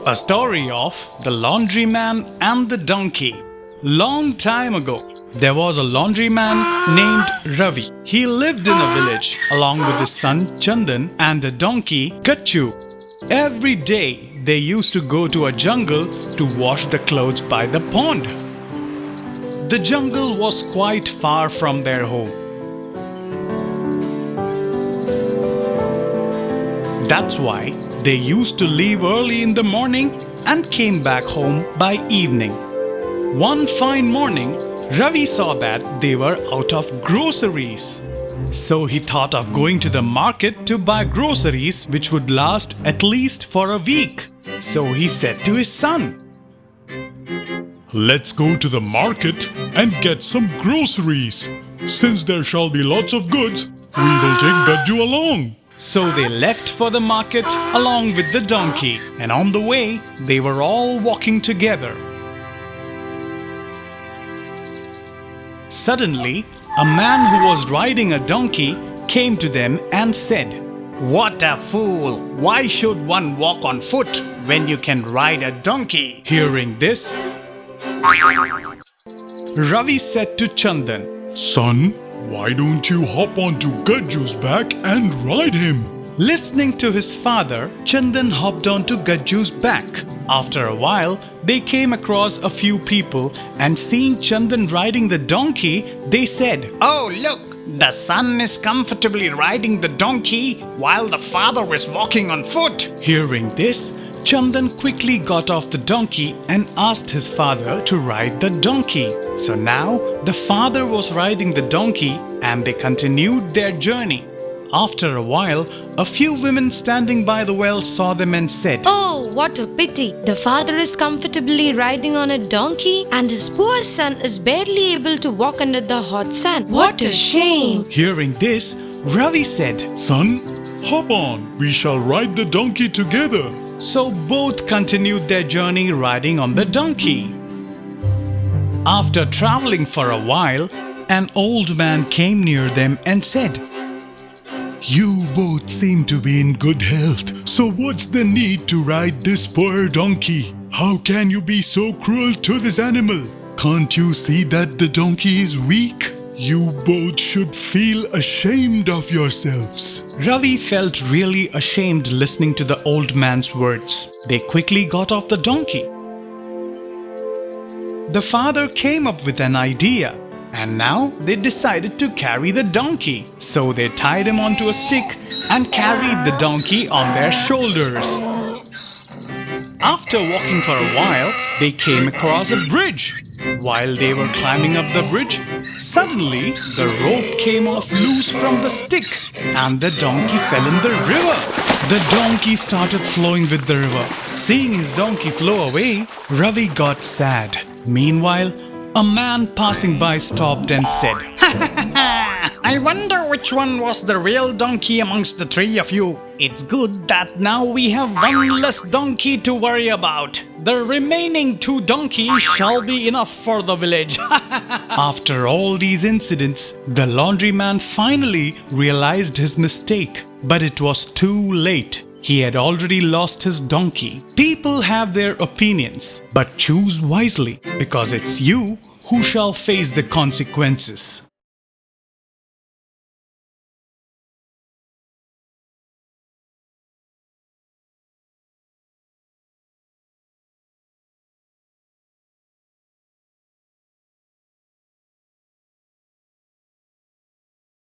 A story of the laundryman and the donkey. Long time ago, there was a laundryman named Ravi. He lived in a village along with his son Chandan and a donkey Kachu. Every day they used to go to a jungle to wash the clothes by the pond. The jungle was quite far from their home. That's why they used to leave early in the morning and came back home by evening. One fine morning, Ravi saw that they were out of groceries. So he thought of going to the market to buy groceries which would last at least for a week. So he said to his son, "Let's go to the market and get some groceries. Since there shall be lots of goods, we will take Gajju along." So they left for the market along with the donkey, and on the way they were all walking together. Suddenly, a man who was riding a donkey came to them and said, "What a fool! Why should one walk on foot when you can ride a donkey?" Hearing this, Ravi said to Chandan, "Son, why don't you hop onto Gajju's back and ride him?" Listening to his father, Chandan hopped onto Gajju's back. After a while, they came across a few people and seeing Chandan riding the donkey, they said, "Oh look, the son is comfortably riding the donkey while the father is walking on foot." Hearing this, Chandan quickly got off the donkey and asked his father to ride the donkey. So now the father was riding the donkey and they continued their journey. After a while, a few women standing by the well saw them and said, "Oh, what a pity! The father is comfortably riding on a donkey and his poor son is barely able to walk under the hot sun. What a shame!" Hearing this, Ravi said, "Son, hop on. We shall ride the donkey together." So both continued their journey riding on the donkey. After traveling for a while, an old man came near them and said, "You both seem to be in good health, so what's the need to ride this poor donkey? How can you be so cruel to this animal? Can't you see that the donkey is weak? You both should feel ashamed of yourselves." Ravi felt really ashamed listening to the old man's words. They quickly got off the donkey. The father came up with an idea, and now they decided to carry the donkey. So they tied him onto a stick and carried the donkey on their shoulders. After walking for a while, they came across a bridge. While they were climbing up the bridge, suddenly the rope came off loose from the stick and the donkey fell in the river. The donkey started flowing with the river. Seeing his donkey flow away, Ravi got sad. Meanwhile, a man passing by stopped and said, "I wonder which one was the real donkey amongst the three of you. It's good that now we have one less donkey to worry about. The remaining 2 donkeys shall be enough for the village." After all these incidents, the laundryman finally realized his mistake. But it was too late. He had already lost his donkey. People have their opinions, but choose wisely, because it's you who shall face the consequences.